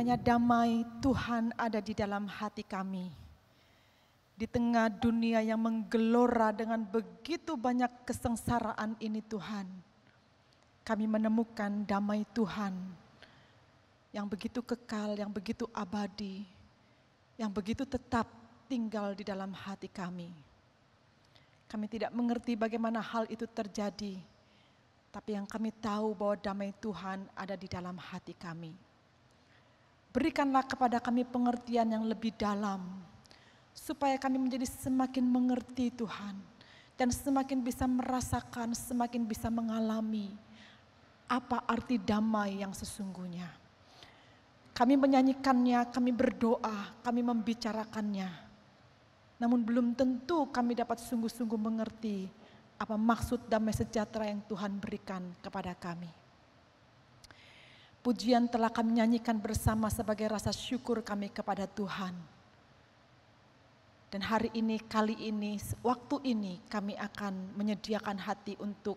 Kiranya damai Tuhan ada di dalam hati kami. Di tengah dunia yang menggelora dengan begitu banyak kesengsaraan ini Tuhan, kami menemukan damai Tuhan yang begitu kekal, yang begitu abadi, yang begitu tetap tinggal di dalam hati kami. Kami tidak mengerti bagaimana hal itu terjadi, tapi yang kami tahu bahwa damai Tuhan ada di dalam hati kami. Berikanlah kepada kami pengertian yang lebih dalam, supaya kami menjadi semakin mengerti Tuhan, dan semakin bisa merasakan, semakin bisa mengalami apa arti damai yang sesungguhnya. Kami menyanyikannya, kami berdoa, kami membicarakannya. Namun belum tentu kami dapat sungguh-sungguh mengerti apa maksud damai sejahtera yang Tuhan berikan kepada kami. Pujian telah kami nyanyikan bersama sebagai rasa syukur kami kepada Tuhan. Dan hari ini, kali ini, waktu ini kami akan menyediakan hati untuk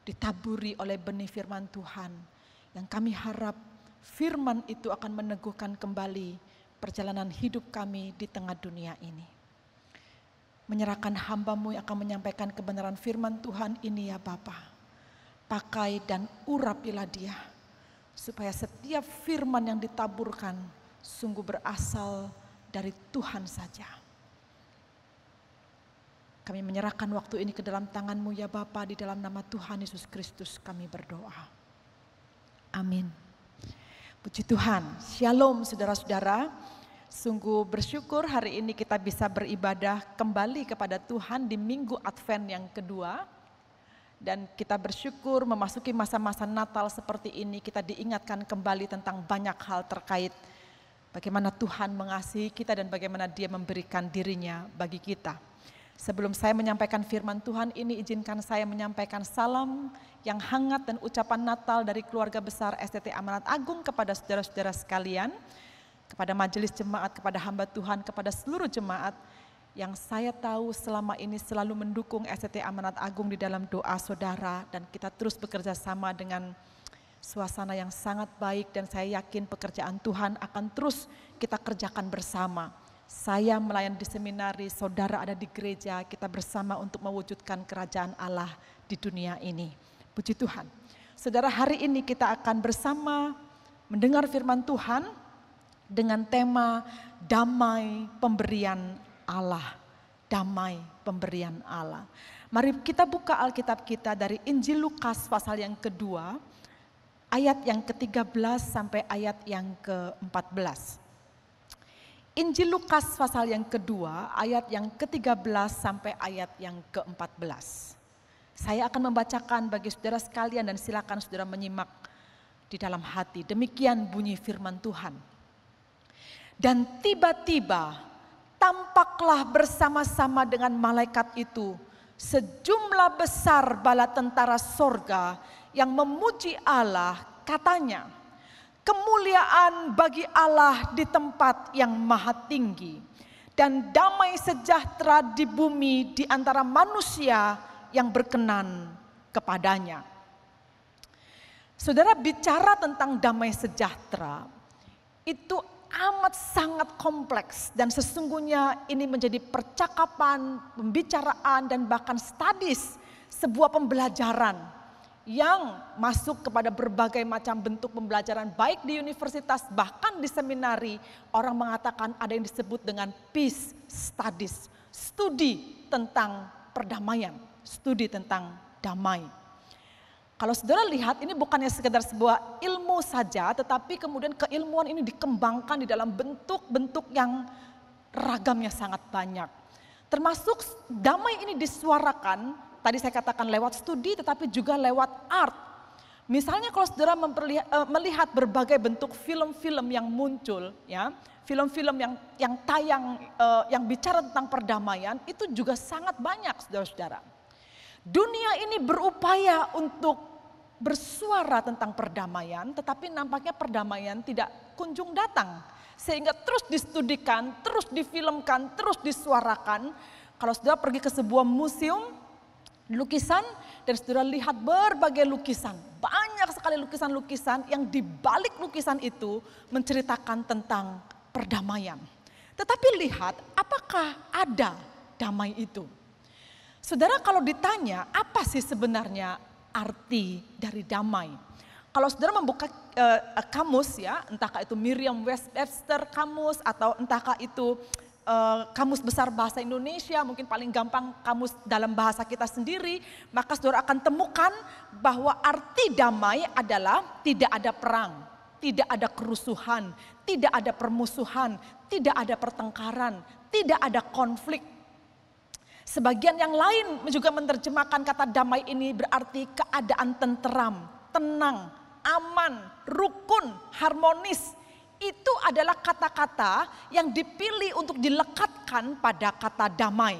ditaburi oleh benih firman Tuhan. Yang kami harap firman itu akan meneguhkan kembali perjalanan hidup kami di tengah dunia ini. Menyerahkan hamba-Mu yang akan menyampaikan kebenaran firman Tuhan ini ya Bapa. Pakai dan urapilah dia, supaya setiap firman yang ditaburkan sungguh berasal dari Tuhan saja. Kami menyerahkan waktu ini ke dalam tangan-Mu ya Bapa, di dalam nama Tuhan Yesus Kristus kami berdoa. Amin. Puji Tuhan. Shalom saudara-saudara. Sungguh bersyukur hari ini kita bisa beribadah kembali kepada Tuhan di Minggu Advent yang kedua. Dan kita bersyukur memasuki masa-masa Natal seperti ini, kita diingatkan kembali tentang banyak hal terkait bagaimana Tuhan mengasihi kita dan bagaimana Dia memberikan dirinya bagi kita. Sebelum saya menyampaikan firman Tuhan ini, izinkan saya menyampaikan salam yang hangat dan ucapan Natal dari keluarga besar STT Amanat Agung kepada saudara-saudara sekalian, kepada majelis jemaat, kepada hamba Tuhan, kepada seluruh jemaat yang saya tahu selama ini selalu mendukung STT Amanat Agung di dalam doa saudara, dan kita terus bekerja sama dengan suasana yang sangat baik, dan saya yakin pekerjaan Tuhan akan terus kita kerjakan bersama. Saya melayani di seminari, saudara ada di gereja, kita bersama untuk mewujudkan kerajaan Allah di dunia ini. Puji Tuhan. Saudara, hari ini kita akan bersama mendengar firman Tuhan dengan tema damai pemberian Allah. Damai pemberian Allah. Mari kita buka Alkitab kita dari Injil Lukas pasal yang kedua, ayat yang ke-13 sampai ayat yang ke-14. Injil Lukas pasal yang kedua, ayat yang ke-13 sampai ayat yang ke-14. Saya akan membacakan bagi saudara sekalian dan silakan saudara menyimak di dalam hati. Demikian bunyi firman Tuhan. Dan tiba-tiba tampaklah bersama-sama dengan malaikat itu sejumlah besar bala tentara sorga yang memuji Allah, katanya, kemuliaan bagi Allah di tempat yang maha tinggi, dan damai sejahtera di bumi di antara manusia yang berkenan kepadanya. Saudara, bicara tentang damai sejahtera itu amat sangat kompleks, dan sesungguhnya ini menjadi percakapan, pembicaraan, dan bahkan studies, sebuah pembelajaran yang masuk kepada berbagai macam bentuk pembelajaran, baik di universitas, bahkan di seminari. Orang mengatakan ada yang disebut dengan peace studies, studi tentang perdamaian, studi tentang damai. Kalau saudara lihat, ini bukannya sekedar sebuah ilmu saja, tetapi kemudian keilmuan ini dikembangkan di dalam bentuk-bentuk yang ragamnya sangat banyak. Termasuk damai ini disuarakan, tadi saya katakan lewat studi, tetapi juga lewat art. Misalnya kalau saudara melihat berbagai bentuk film-film yang muncul, ya, film-film yang tayang, yang bicara tentang perdamaian, itu juga sangat banyak saudara-saudara. Dunia ini berupaya untuk bersuara tentang perdamaian, tetapi nampaknya perdamaian tidak kunjung datang. Sehingga terus distudikan, terus difilmkan, terus disuarakan. Kalau saudara pergi ke sebuah museum lukisan dan saudara lihat berbagai lukisan, banyak banyak sekali lukisan-lukisan yang di balik lukisan itu menceritakan tentang perdamaian. Tetapi lihat, apakah ada damai itu? Saudara, kalau ditanya apa sih sebenarnya arti dari damai? Kalau saudara membuka kamus ya, entahkah itu Merriam-Webster kamus atau entahkah itu kamus besar bahasa Indonesia, mungkin paling gampang kamus dalam bahasa kita sendiri, maka saudara akan temukan bahwa arti damai adalah tidak ada perang, tidak ada kerusuhan, tidak ada permusuhan, tidak ada pertengkaran, tidak ada konflik. Sebagian yang lain juga menerjemahkan kata damai ini berarti keadaan tenteram, tenang, aman, rukun, harmonis. Itu adalah kata-kata yang dipilih untuk dilekatkan pada kata damai.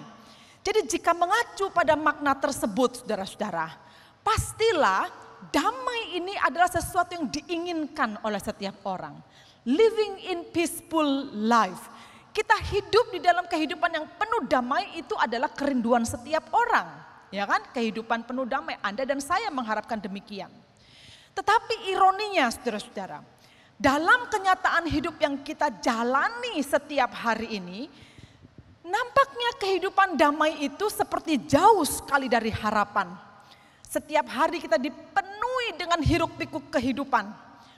Jadi jika mengacu pada makna tersebut saudara-saudara, pastilah damai ini adalah sesuatu yang diinginkan oleh setiap orang. Living in peaceful life. Kita hidup di dalam kehidupan yang penuh damai itu adalah kerinduan setiap orang. Ya kan? Kehidupan penuh damai, Anda dan saya mengharapkan demikian. Tetapi ironinya saudara-saudara, dalam kenyataan hidup yang kita jalani setiap hari ini, nampaknya kehidupan damai itu seperti jauh sekali dari harapan. Setiap hari kita dipenuhi dengan hiruk-pikuk kehidupan.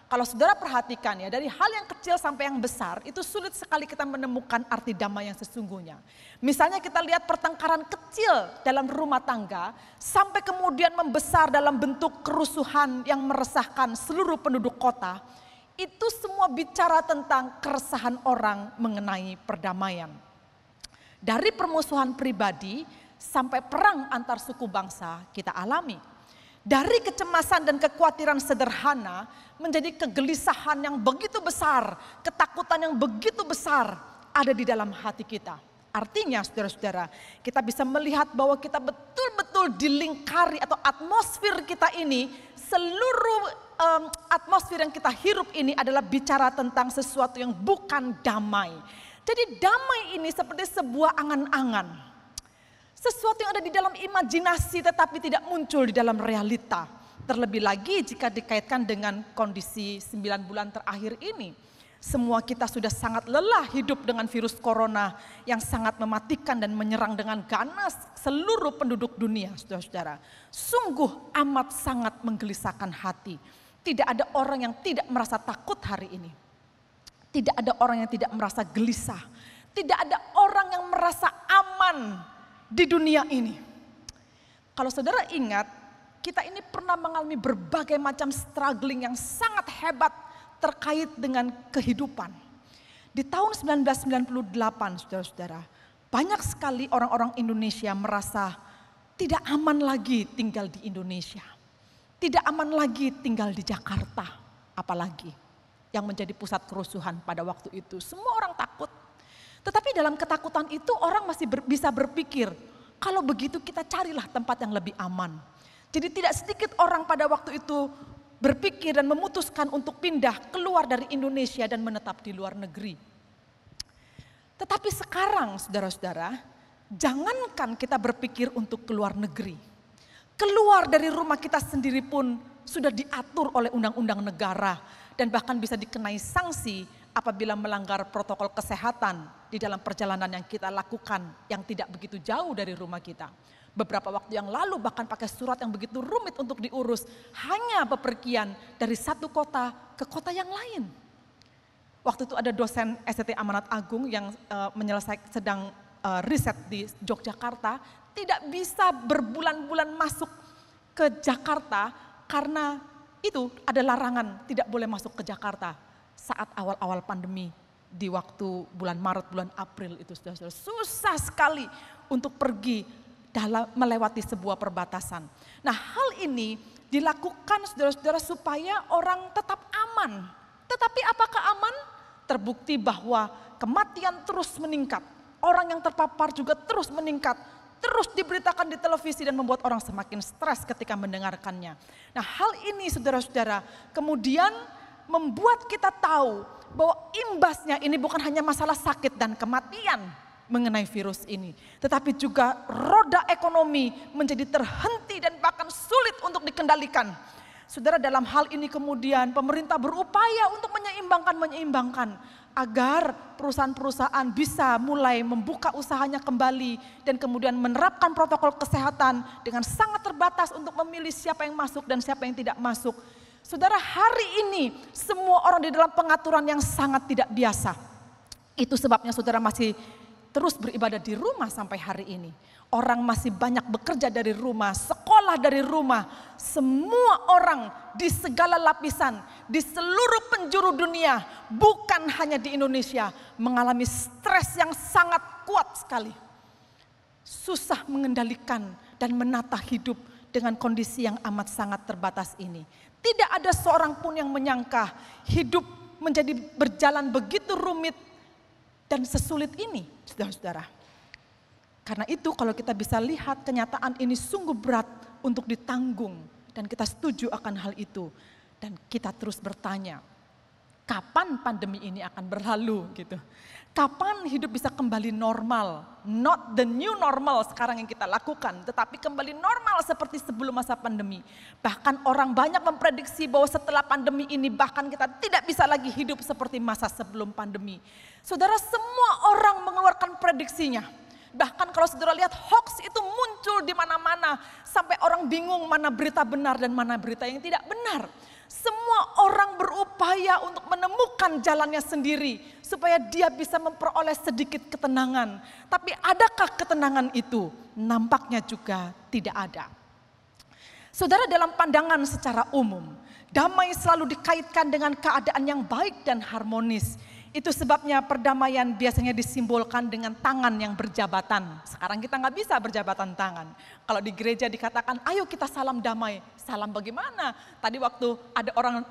Kalau saudara perhatikan ya, dari hal yang kecil sampai yang besar, itu sulit sekali kita menemukan arti damai yang sesungguhnya. Misalnya kita lihat pertengkaran kecil dalam rumah tangga, sampai kemudian membesar dalam bentuk kerusuhan yang meresahkan seluruh penduduk kota. Itu semua bicara tentang keresahan orang mengenai perdamaian. Dari permusuhan pribadi sampai perang antar suku bangsa kita alami. Dari kecemasan dan kekhawatiran sederhana menjadi kegelisahan yang begitu besar, ketakutan yang begitu besar ada di dalam hati kita. Artinya saudara-saudara, kita bisa melihat bahwa kita betul-betul dilingkari atau atmosfer kita ini, seluruh atmosfer yang kita hirup ini adalah bicara tentang sesuatu yang bukan damai. Jadi damai ini seperti sebuah angan-angan. Sesuatu yang ada di dalam imajinasi tetapi tidak muncul di dalam realita. Terlebih lagi jika dikaitkan dengan kondisi 9 bulan terakhir ini. Semua kita sudah sangat lelah hidup dengan virus corona yang sangat mematikan dan menyerang dengan ganas seluruh penduduk dunia, saudara-saudara. Sungguh amat sangat menggelisahkan hati. Tidak ada orang yang tidak merasa takut hari ini. Tidak ada orang yang tidak merasa gelisah. Tidak ada orang yang merasa aman di dunia ini. Kalau saudara ingat, kita ini pernah mengalami berbagai macam struggling yang sangat hebat terkait dengan kehidupan. Di tahun 1998, saudara-saudara, banyak sekali orang-orang Indonesia merasa tidak aman lagi tinggal di Indonesia. Tidak aman lagi tinggal di Jakarta, apalagi yang menjadi pusat kerusuhan pada waktu itu. Semua orang takut. Tetapi dalam ketakutan itu orang masih bisa berpikir, kalau begitu kita carilah tempat yang lebih aman. Jadi tidak sedikit orang pada waktu itu berpikir dan memutuskan untuk pindah keluar dari Indonesia dan menetap di luar negeri. Tetapi sekarang saudara-saudara, jangankan kita berpikir untuk keluar negeri. Keluar dari rumah kita sendiri pun sudah diatur oleh undang-undang negara dan bahkan bisa dikenai sanksi apabila melanggar protokol kesehatan di dalam perjalanan yang kita lakukan yang tidak begitu jauh dari rumah kita. Beberapa waktu yang lalu bahkan pakai surat yang begitu rumit untuk diurus, hanya bepergian dari satu kota ke kota yang lain. Waktu itu ada dosen STT Amanat Agung yang sedang riset di Yogyakarta, tidak bisa berbulan-bulan masuk ke Jakarta karena itu ada larangan tidak boleh masuk ke Jakarta saat awal-awal pandemi di waktu bulan Maret, bulan April itu sudah susah sekali untuk pergi melewati sebuah perbatasan. Nah, hal ini dilakukan saudara-saudara supaya orang tetap aman. Tetapi apakah aman? Terbukti bahwa kematian terus meningkat. Orang yang terpapar juga terus meningkat. Terus diberitakan di televisi dan membuat orang semakin stres ketika mendengarkannya. Nah, hal ini saudara-saudara kemudian membuat kita tahu bahwa imbasnya ini bukan hanya masalah sakit dan kematian mengenai virus ini. Tetapi juga roda ekonomi menjadi terhenti dan bahkan sulit untuk dikendalikan. Saudara, dalam hal ini kemudian pemerintah berupaya untuk menyeimbangkan agar perusahaan-perusahaan bisa mulai membuka usahanya kembali dan kemudian menerapkan protokol kesehatan dengan sangat terbatas untuk memilih siapa yang masuk dan siapa yang tidak masuk. Saudara, hari ini semua orang di dalam pengaturan yang sangat tidak biasa. Itu sebabnya saudara masih terus beribadah di rumah sampai hari ini. Orang masih banyak bekerja dari rumah, sekolah dari rumah. Semua orang di segala lapisan, di seluruh penjuru dunia, bukan hanya di Indonesia, mengalami stres yang sangat kuat sekali. Susah mengendalikan dan menata hidup dengan kondisi yang amat sangat terbatas ini. Tidak ada seorang pun yang menyangka hidup menjadi berjalan begitu rumit dan sesulit ini, saudara-saudara. Karena itu kalau kita bisa lihat kenyataan ini sungguh berat untuk ditanggung dan kita setuju akan hal itu. Dan kita terus bertanya, kapan pandemi ini akan berlalu gitu. Kapan hidup bisa kembali normal, not the new normal sekarang yang kita lakukan, tetapi kembali normal seperti sebelum masa pandemi. Bahkan orang banyak memprediksi bahwa setelah pandemi ini bahkan kita tidak bisa lagi hidup seperti masa sebelum pandemi. Saudara, semua orang mengeluarkan prediksinya. Bahkan kalau saudara lihat hoax itu muncul di mana-mana sampai orang bingung mana berita benar dan mana berita yang tidak benar. Semua orang berupaya untuk menemukan jalannya sendiri supaya dia bisa memperoleh sedikit ketenangan. Tapi adakah ketenangan itu? Nampaknya juga tidak ada. Saudara, dalam pandangan secara umum, damai selalu dikaitkan dengan keadaan yang baik dan harmonis. Itu sebabnya perdamaian biasanya disimbolkan dengan tangan yang berjabatan. Sekarang kita nggak bisa berjabatan tangan. Kalau di gereja dikatakan, ayo kita salam damai. Salam bagaimana? Tadi waktu ada orang,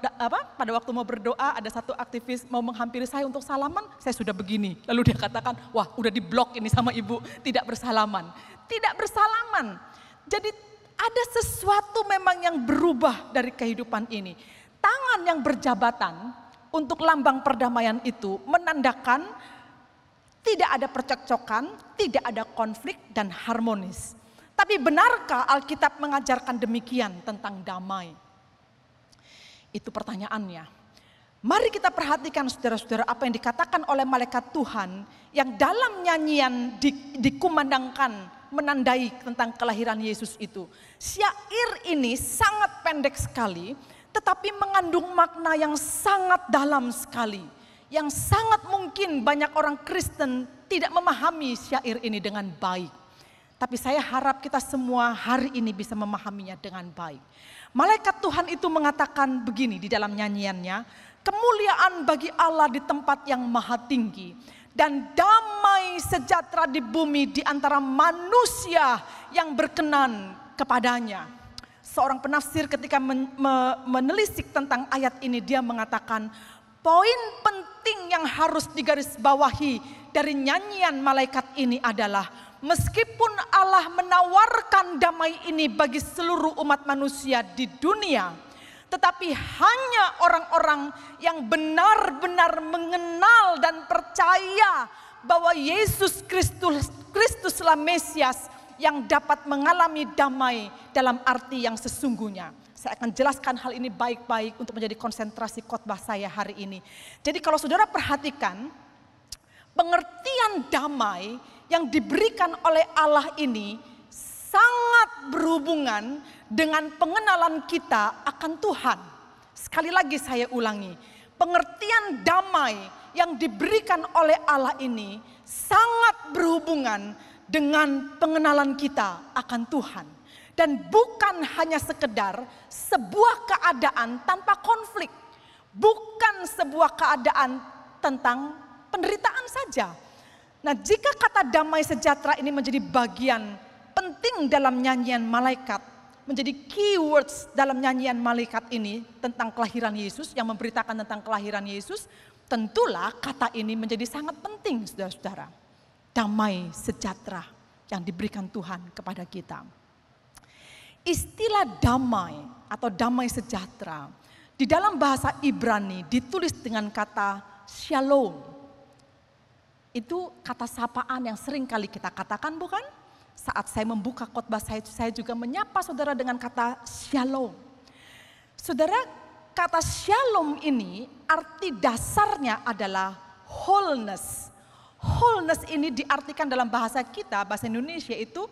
pada waktu mau berdoa, ada satu aktivis mau menghampiri saya untuk salaman, saya sudah begini. Lalu dia katakan, wah udah diblok ini sama ibu, tidak bersalaman. Tidak bersalaman. Jadi ada sesuatu memang yang berubah dari kehidupan ini. Tangan yang berjabatan, untuk lambang perdamaian itu menandakan tidak ada percekcokan, tidak ada konflik dan harmonis. Tapi benarkah Alkitab mengajarkan demikian tentang damai? Itu pertanyaannya. Mari kita perhatikan saudara-saudara apa yang dikatakan oleh malaikat Tuhan yang dalam nyanyian dikumandangkan menandai tentang kelahiran Yesus itu. Syair ini sangat pendek sekali, tetapi mengandung makna yang sangat dalam sekali. Yang sangat mungkin banyak orang Kristen tidak memahami syair ini dengan baik. Tapi saya harap kita semua hari ini bisa memahaminya dengan baik. Malaikat Tuhan itu mengatakan begini di dalam nyanyiannya, kemuliaan bagi Allah di tempat yang maha tinggi, dan damai sejahtera di bumi di antara manusia yang berkenan kepadanya. Seorang penafsir ketika menelisik tentang ayat ini, dia mengatakan poin penting yang harus digarisbawahi dari nyanyian malaikat ini adalah meskipun Allah menawarkan damai ini bagi seluruh umat manusia di dunia, tetapi hanya orang-orang yang benar-benar mengenal dan percaya bahwa Yesus Kristuslah Mesias yang dapat mengalami damai dalam arti yang sesungguhnya. Saya akan jelaskan hal ini baik-baik untuk menjadi konsentrasi khotbah saya hari ini. Jadi kalau saudara perhatikan, pengertian damai yang diberikan oleh Allah ini sangat berhubungan dengan pengenalan kita akan Tuhan. Sekali lagi saya ulangi, pengertian damai yang diberikan oleh Allah ini sangat berhubungan dengan pengenalan kita akan Tuhan. Dan bukan hanya sekedar sebuah keadaan tanpa konflik. Bukan sebuah keadaan tentang penderitaan saja. Nah, jika kata damai sejahtera ini menjadi bagian penting dalam nyanyian malaikat, menjadi keywords dalam nyanyian malaikat ini tentang kelahiran Yesus, yang memberitakan tentang kelahiran Yesus, tentulah kata ini menjadi sangat penting, saudara-saudara. Damai sejahtera yang diberikan Tuhan kepada kita. Istilah damai atau damai sejahtera di dalam bahasa Ibrani ditulis dengan kata shalom. Itu kata sapaan yang sering kali kita katakan, bukan? Saat saya membuka khotbah saya juga menyapa saudara dengan kata shalom. Saudara, kata shalom ini arti dasarnya adalah wholeness. Wholeness ini diartikan dalam bahasa kita, bahasa Indonesia itu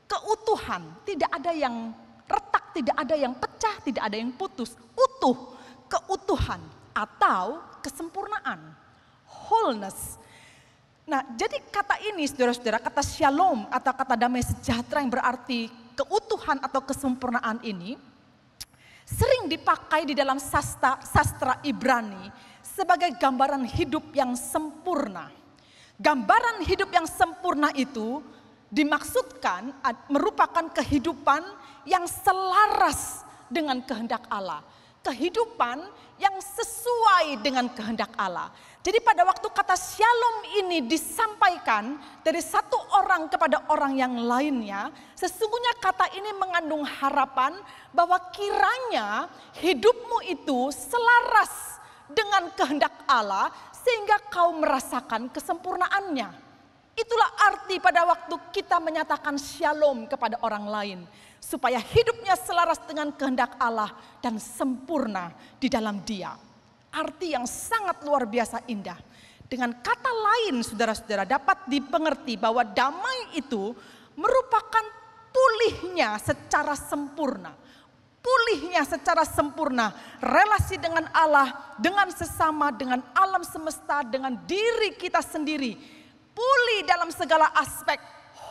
keutuhan. Tidak ada yang retak, tidak ada yang pecah, tidak ada yang putus. Utuh, keutuhan atau kesempurnaan. Wholeness. Nah, jadi kata ini saudara-saudara, kata shalom atau kata damai sejahtera yang berarti keutuhan atau kesempurnaan ini sering dipakai di dalam sastra Ibrani sebagai gambaran hidup yang sempurna. Gambaran hidup yang sempurna itu dimaksudkan merupakan kehidupan yang selaras dengan kehendak Allah. Kehidupan yang sesuai dengan kehendak Allah. Jadi pada waktu kata shalom ini disampaikan dari satu orang kepada orang yang lainnya, sesungguhnya kata ini mengandung harapan bahwa kiranya hidupmu itu selaras dengan kehendak Allah sehingga kau merasakan kesempurnaannya. Itulah arti pada waktu kita menyatakan shalom kepada orang lain. Supaya hidupnya selaras dengan kehendak Allah dan sempurna di dalam Dia. Arti yang sangat luar biasa indah. Dengan kata lain saudara-saudara dapat dipengerti bahwa damai itu merupakan pulihnya secara sempurna. Pulihnya secara sempurna relasi dengan Allah, dengan sesama, dengan alam semesta, dengan diri kita sendiri. Pulih dalam segala aspek.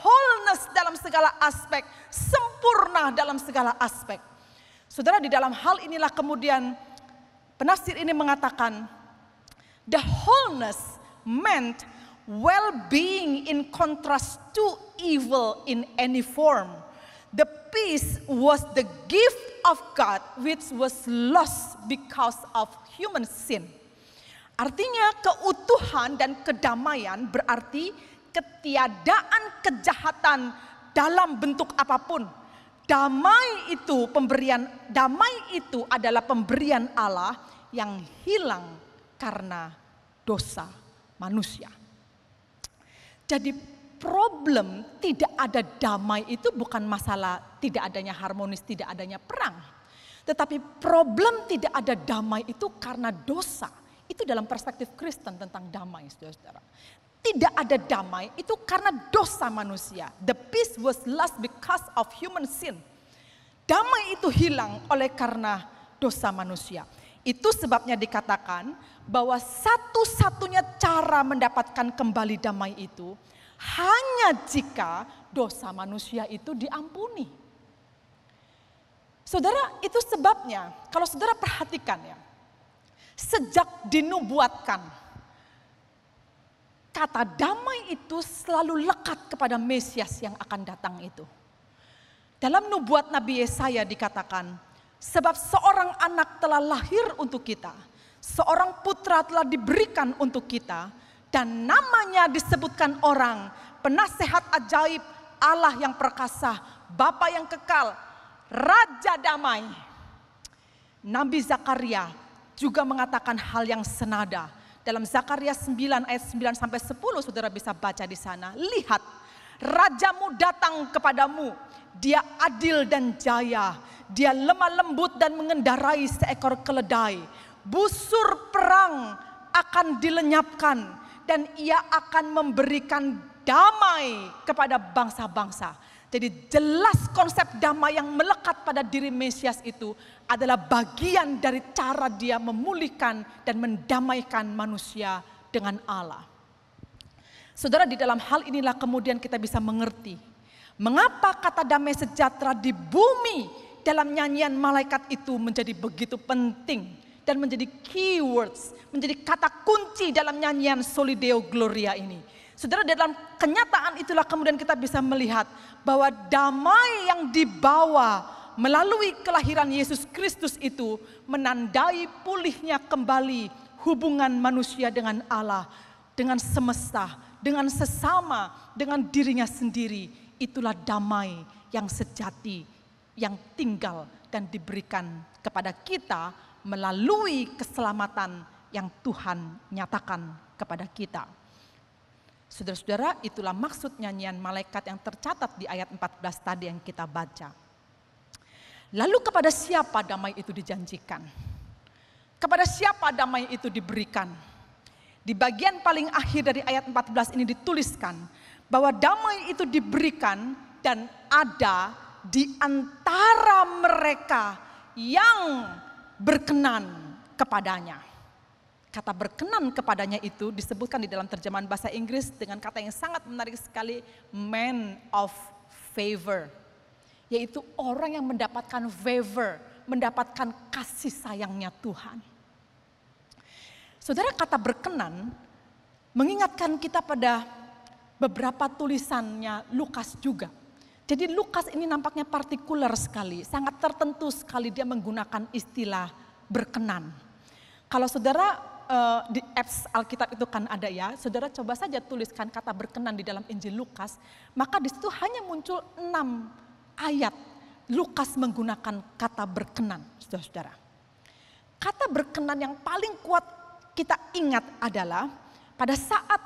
Wholeness dalam segala aspek, sempurna dalam segala aspek. Saudara, di dalam hal inilah kemudian penafsir ini mengatakan, the wholeness meant well-being in contrast to evil in any form. The peace was the gift of God which was lost because of human sin. Artinya keutuhan dan kedamaian berarti ketiadaan kejahatan dalam bentuk apapun. Damai itu adalah pemberian Allah yang hilang karena dosa manusia. Jadi problem tidak ada damai itu bukan masalah tidak adanya harmonis, tidak adanya perang. Tetapi problem tidak ada damai itu karena dosa. Itu dalam perspektif Kristen tentang damai, saudara-saudara. Tidak ada damai itu karena dosa manusia. The peace was lost because of human sin. Damai itu hilang oleh karena dosa manusia. Itu sebabnya dikatakan bahwa satu-satunya cara mendapatkan kembali damai itu hanya jika dosa manusia itu diampuni. Saudara, itu sebabnya kalau saudara perhatikan ya, sejak dinubuatkan, kata damai itu selalu lekat kepada Mesias yang akan datang itu. Dalam nubuat Nabi Yesaya dikatakan, sebab seorang anak telah lahir untuk kita, seorang putra telah diberikan untuk kita, dan namanya disebutkan orang, penasehat ajaib, Allah yang perkasa, Bapa yang kekal, Raja damai. Nabi Zakaria juga mengatakan hal yang senada. Dalam Zakaria 9 ayat 9 sampai 10 saudara bisa baca di sana. Lihat, rajamu datang kepadamu. Dia adil dan jaya. Dia lemah lembut dan mengendarai seekor keledai. Busur perang akan dilenyapkan dan ia akan memberikan damai kepada bangsa-bangsa. Jadi jelas konsep damai yang melekat pada diri Mesias itu adalah bagian dari cara dia memulihkan dan mendamaikan manusia dengan Allah. Saudara, di dalam hal inilah kemudian kita bisa mengerti mengapa kata damai sejahtera di bumi dalam nyanyian malaikat itu menjadi begitu penting dan menjadi keywords, menjadi kata kunci dalam nyanyian Soli Deo Gloria ini. Saudara, dalam kenyataan itulah kemudian kita bisa melihat bahwa damai yang dibawa melalui kelahiran Yesus Kristus itu menandai pulihnya kembali hubungan manusia dengan Allah, dengan semesta, dengan sesama, dengan dirinya sendiri. Itulah damai yang sejati, yang tinggal dan diberikan kepada kita melalui keselamatan yang Tuhan nyatakan kepada kita. Saudara-saudara, itulah maksud nyanyian malaikat yang tercatat di ayat 14 tadi yang kita baca. Lalu kepada siapa damai itu dijanjikan? Kepada siapa damai itu diberikan? Di bagian paling akhir dari ayat 14 ini dituliskan bahwa damai itu diberikan dan ada di antara mereka yang berkenan kepadanya. Kata berkenan kepadanya itu disebutkan di dalam terjemahan bahasa Inggris dengan kata yang sangat menarik sekali, man of favor. Yaitu orang yang mendapatkan favor, mendapatkan kasih sayangnya Tuhan. Saudara, kata berkenan mengingatkan kita pada beberapa tulisannya Lukas juga. Jadi Lukas ini nampaknya partikular sekali, sangat tertentu sekali dia menggunakan istilah berkenan. Kalau saudara di apps Alkitab itu kan ada ya, saudara coba saja tuliskan kata berkenan di dalam Injil Lukas, maka di situ hanya muncul 6 ayat Lukas menggunakan kata berkenan, saudara-saudara. Kata berkenan yang paling kuat kita ingat adalah pada saat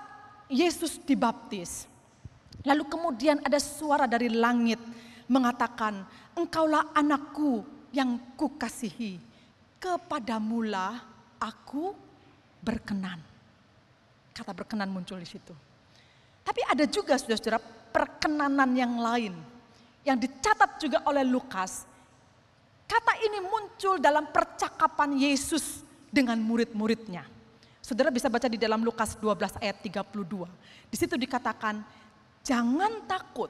Yesus dibaptis, lalu kemudian ada suara dari langit mengatakan, engkaulah anakku yang kukasihi, kepadamulah aku berkenan. Kata berkenan muncul di situ. Tapi ada juga saudara-saudara perkenanan yang lain yang dicatat juga oleh Lukas. Kata ini muncul dalam percakapan Yesus dengan murid-muridnya. Saudara bisa baca di dalam Lukas 12 ayat 32. Di situ dikatakan, jangan takut,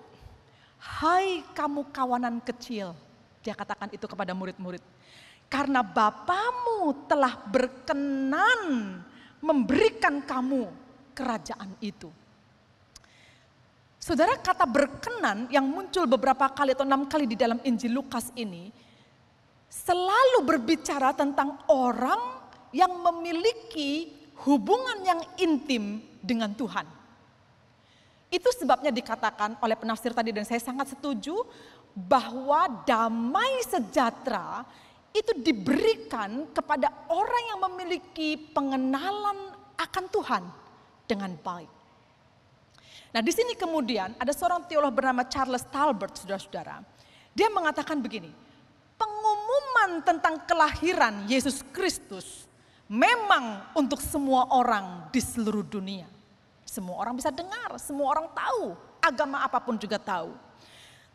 hai kamu kawanan kecil. Dia katakan itu kepada murid-murid. Karena Bapamu telah berkenan memberikan kamu kerajaan itu. Saudara, kata berkenan yang muncul beberapa kali atau 6 kali di dalam Injil Lukas ini selalu berbicara tentang orang yang memiliki hubungan yang intim dengan Tuhan. Itu sebabnya dikatakan oleh penafsir tadi dan saya sangat setuju bahwa damai sejahtera itu diberikan kepada orang yang memiliki pengenalan akan Tuhan dengan baik. Nah, di sini kemudian ada seorang teolog bernama Charles Talbert, saudara-saudara. Dia mengatakan begini, pengumuman tentang kelahiran Yesus Kristus memang untuk semua orang di seluruh dunia. Semua orang bisa dengar, semua orang tahu, agama apapun juga tahu.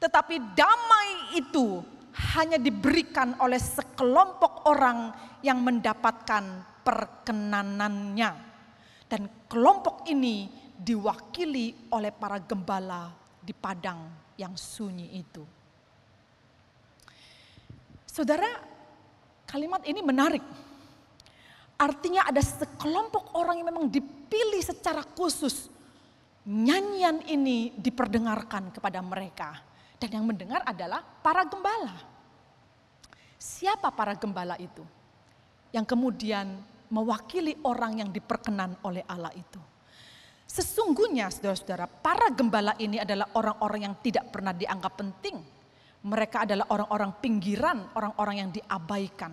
Tetapi damai itu hanya diberikan oleh sekelompok orang yang mendapatkan perkenanannya. Dan kelompok ini diwakili oleh para gembala di padang yang sunyi itu. Saudara, kalimat ini menarik. Artinya ada sekelompok orang yang memang dipilih secara khusus. Nyanyian ini diperdengarkan kepada mereka. Dan yang mendengar adalah para gembala. Siapa para gembala itu? Yang kemudian mewakili orang yang diperkenan oleh Allah itu. Sesungguhnya saudara-saudara, para gembala ini adalah orang-orang yang tidak pernah dianggap penting. Mereka adalah orang-orang pinggiran, orang-orang yang diabaikan.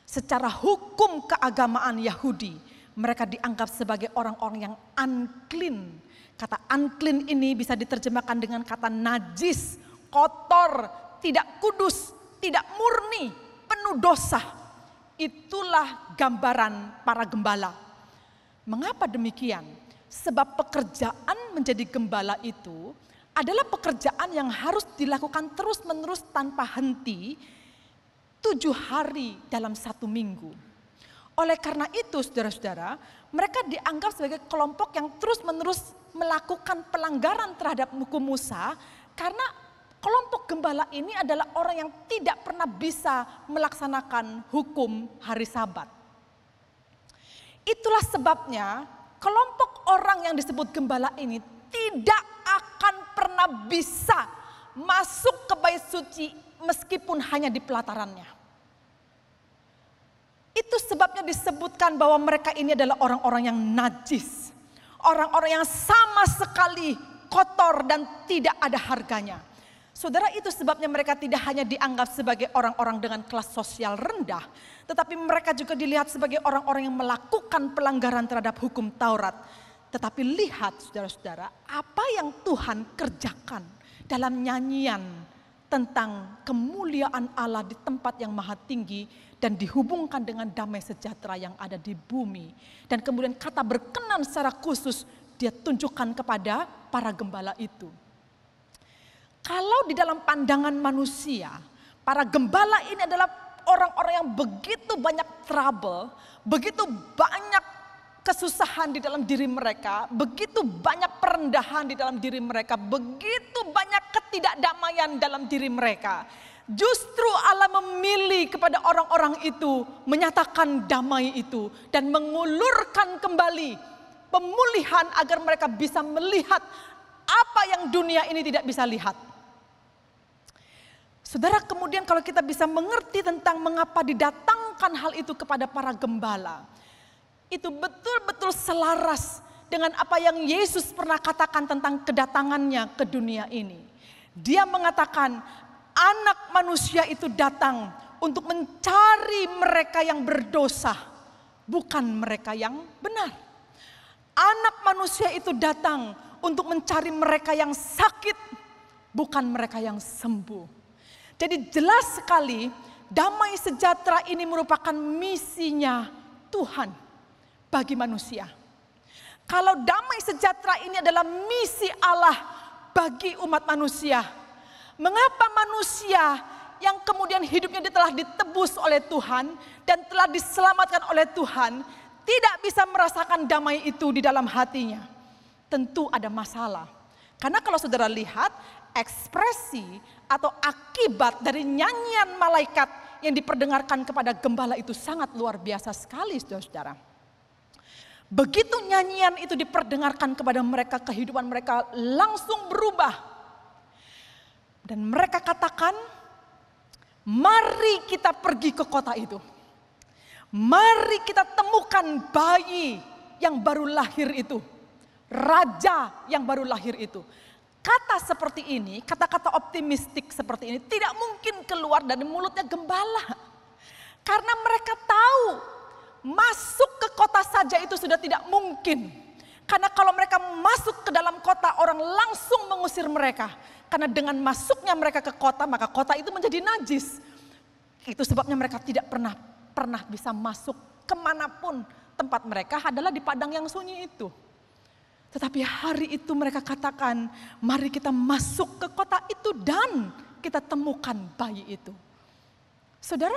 Secara hukum keagamaan Yahudi, mereka dianggap sebagai orang-orang yang unclean. Kata unclean ini bisa diterjemahkan dengan kata najis, kotor, tidak kudus, tidak murni, penuh dosa. Itulah gambaran para gembala. Mengapa demikian? Sebab pekerjaan menjadi gembala itu adalah pekerjaan yang harus dilakukan terus-menerus tanpa henti 7 hari dalam 1 minggu. Oleh karena itu saudara-saudara, mereka dianggap sebagai kelompok yang terus-menerus melakukan pelanggaran terhadap hukum Musa karena kelompok gembala ini adalah orang yang tidak pernah bisa melaksanakan hukum hari Sabat. Itulah sebabnya kelompok orang yang disebut gembala ini tidak akan pernah bisa masuk ke bait suci meskipun hanya di pelatarannya. Itu sebabnya disebutkan bahwa mereka ini adalah orang-orang yang najis. Orang-orang yang sama sekali kotor dan tidak ada harganya. Saudara, itu sebabnya mereka tidak hanya dianggap sebagai orang-orang dengan kelas sosial rendah, tetapi mereka juga dilihat sebagai orang-orang yang melakukan pelanggaran terhadap hukum Taurat. Tetapi lihat saudara-saudara, apa yang Tuhan kerjakan dalam nyanyian tentang kemuliaan Allah di tempat yang maha tinggi dan dihubungkan dengan damai sejahtera yang ada di bumi. Dan kemudian kata berkenan secara khusus dia tunjukkan kepada para gembala itu. Kalau di dalam pandangan manusia, para gembala ini adalah orang-orang yang begitu banyak trouble, begitu banyak kesusahan di dalam diri mereka, begitu banyak perendahan di dalam diri mereka, begitu banyak ketidakdamaian dalam diri mereka. Justru Allah memilih kepada orang-orang itu menyatakan damai itu dan mengulurkan kembali pemulihan agar mereka bisa melihat apa yang dunia ini tidak bisa lihat. Saudara, kemudian kalau kita bisa mengerti tentang mengapa didatangkan hal itu kepada para gembala, itu betul-betul selaras dengan apa yang Yesus pernah katakan tentang kedatangannya ke dunia ini. Dia mengatakan anak manusia itu datang untuk mencari mereka yang berdosa, bukan mereka yang benar. Anak manusia itu datang untuk mencari mereka yang sakit, bukan mereka yang sembuh. Jadi jelas sekali damai sejahtera ini merupakan misinya Tuhan bagi manusia. Kalau damai sejahtera ini adalah misi Allah bagi umat manusia, mengapa manusia yang kemudian hidupnya telah ditebus oleh Tuhan dan telah diselamatkan oleh Tuhan tidak bisa merasakan damai itu di dalam hatinya? Tentu ada masalah. Karena kalau saudara lihat ekspresi atau akibat dari nyanyian malaikat yang diperdengarkan kepada gembala itu sangat luar biasa sekali, saudara-saudara. Begitu nyanyian itu diperdengarkan kepada mereka, kehidupan mereka langsung berubah. Dan mereka katakan, mari kita pergi ke kota itu. Mari kita temukan bayi yang baru lahir itu. Raja yang baru lahir itu. Kata seperti ini, kata-kata optimistik seperti ini tidak mungkin keluar dari mulutnya gembala. Karena mereka tahu masuk ke kota saja itu sudah tidak mungkin. Karena kalau mereka masuk ke dalam kota, orang langsung mengusir mereka. Karena dengan masuknya mereka ke kota, maka kota itu menjadi najis. Itu sebabnya mereka tidak pernah bisa masuk kemanapun tempat mereka adalah di padang yang sunyi itu. Tetapi hari itu mereka katakan, mari kita masuk ke kota itu dan kita temukan bayi itu. Saudara,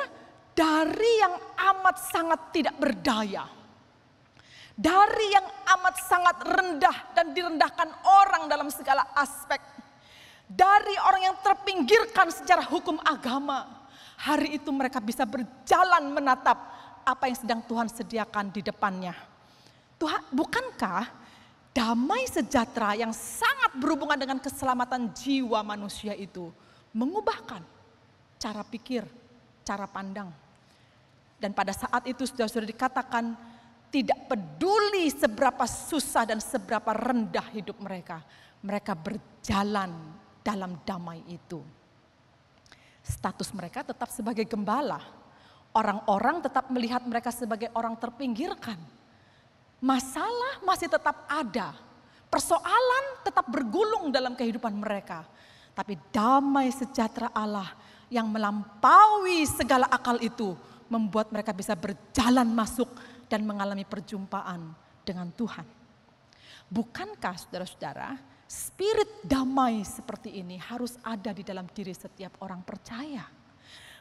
dari yang amat sangat tidak berdaya, dari yang amat sangat rendah dan direndahkan orang dalam segala aspek, dari orang yang terpinggirkan secara hukum agama, hari itu mereka bisa berjalan menatap apa yang sedang Tuhan sediakan di depannya. Tuhan, bukankah damai sejahtera yang sangat berhubungan dengan keselamatan jiwa manusia itu mengubahkan cara pikir, cara pandang. Dan pada saat itu sudah dikatakan tidak peduli seberapa susah dan seberapa rendah hidup mereka. Mereka berjalan dalam damai itu. Status mereka tetap sebagai gembala. Orang-orang tetap melihat mereka sebagai orang terpinggirkan. Masalah masih tetap ada. Persoalan tetap bergulung dalam kehidupan mereka. Tapi damai sejahtera Allah yang melampaui segala akal itu membuat mereka bisa berjalan masuk dan mengalami perjumpaan dengan Tuhan. Bukankah saudara-saudara, spirit damai seperti ini harus ada di dalam diri setiap orang percaya?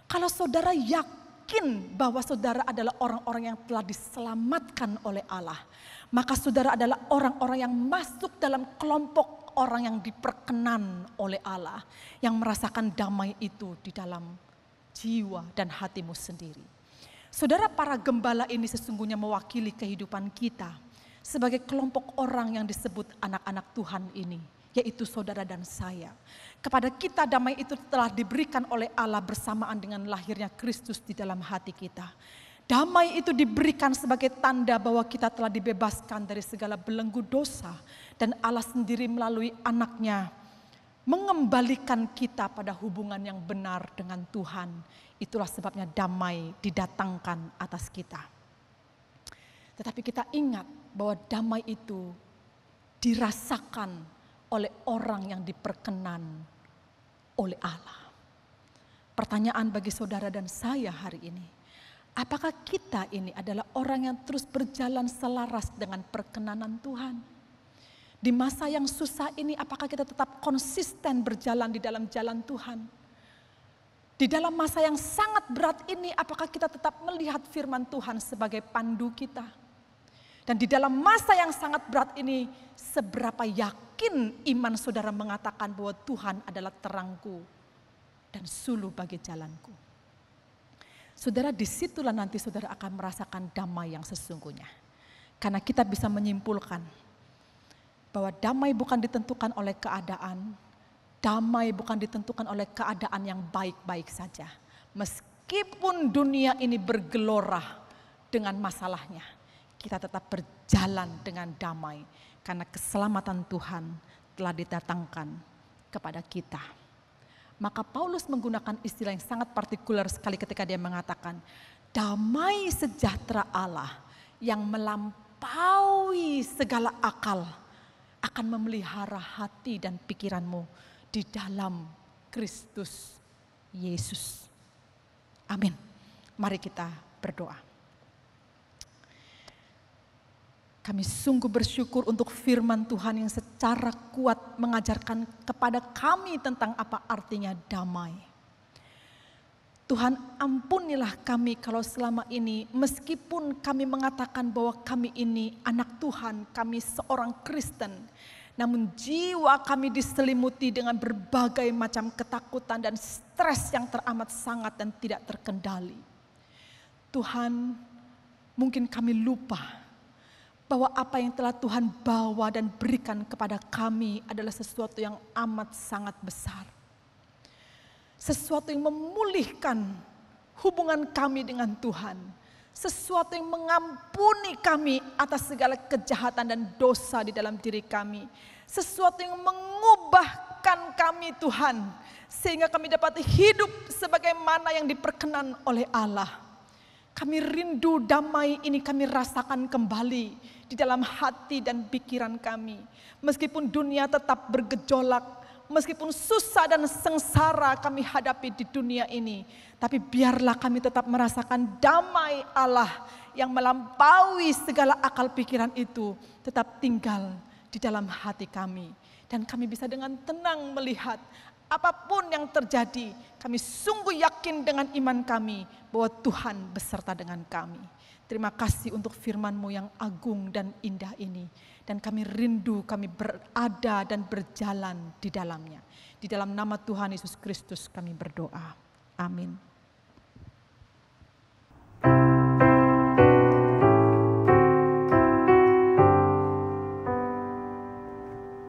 Kalau saudara yakin bahwa saudara adalah orang-orang yang telah diselamatkan oleh Allah, maka saudara adalah orang-orang yang masuk dalam kelompok orang yang diperkenan oleh Allah, yang merasakan damai itu di dalam jiwa dan hatimu sendiri. Saudara, para gembala ini sesungguhnya mewakili kehidupan kita sebagai kelompok orang yang disebut anak-anak Tuhan ini, yaitu saudara dan saya. Kepada kita damai itu telah diberikan oleh Allah bersamaan dengan lahirnya Kristus di dalam hati kita. Damai itu diberikan sebagai tanda bahwa kita telah dibebaskan dari segala belenggu dosa. Dan Allah sendiri melalui anaknya mengembalikan kita pada hubungan yang benar dengan Tuhan. Itulah sebabnya damai didatangkan atas kita. Tetapi kita ingat bahwa damai itu dirasakan oleh orang yang diperkenan oleh Allah. Pertanyaan bagi saudara dan saya hari ini, apakah kita ini adalah orang yang terus berjalan selaras dengan perkenanan Tuhan? Di masa yang susah ini, apakah kita tetap konsisten berjalan di dalam jalan Tuhan? Di dalam masa yang sangat berat ini, apakah kita tetap melihat firman Tuhan sebagai pandu kita? Dan di dalam masa yang sangat berat ini, seberapa yakin iman saudara mengatakan bahwa Tuhan adalah terangku dan suluh bagi jalanku? Saudara, disitulah nanti saudara akan merasakan damai yang sesungguhnya. Karena kita bisa menyimpulkan bahwa damai bukan ditentukan oleh keadaan, damai bukan ditentukan oleh keadaan yang baik-baik saja. Meskipun dunia ini bergelora dengan masalahnya, kita tetap berjalan dengan damai. Karena keselamatan Tuhan telah didatangkan kepada kita. Maka Paulus menggunakan istilah yang sangat partikular sekali ketika dia mengatakan, damai sejahtera Allah yang melampaui segala akal akan memelihara hati dan pikiranmu di dalam Kristus Yesus. Amin. Mari kita berdoa. Kami sungguh bersyukur untuk firman Tuhan yang secara kuat mengajarkan kepada kami tentang apa artinya damai. Tuhan, ampunilah kami kalau selama ini meskipun kami mengatakan bahwa kami ini anak Tuhan, kami seorang Kristen, namun jiwa kami diselimuti dengan berbagai macam ketakutan dan stres yang teramat sangat dan tidak terkendali. Tuhan, mungkin kami lupa bahwa apa yang telah Tuhan bawa dan berikan kepada kami adalah sesuatu yang amat sangat besar. Sesuatu yang memulihkan hubungan kami dengan Tuhan. Sesuatu yang mengampuni kami atas segala kejahatan dan dosa di dalam diri kami. Sesuatu yang mengubahkan kami Tuhan. Sehingga kami dapat hidup sebagaimana yang diperkenan oleh Allah. Kami rindu damai ini kami rasakan kembali di dalam hati dan pikiran kami. Meskipun dunia tetap bergejolak. Meskipun susah dan sengsara kami hadapi di dunia ini, tapi biarlah kami tetap merasakan damai Allah yang melampaui segala akal pikiran itu tetap tinggal di dalam hati kami. Dan kami bisa dengan tenang melihat apapun yang terjadi, kami sungguh yakin dengan iman kami bahwa Tuhan beserta dengan kami. Terima kasih untuk firman-Mu yang agung dan indah ini. Dan kami rindu kami berada dan berjalan di dalamnya. Di dalam nama Tuhan Yesus Kristus kami berdoa. Amin.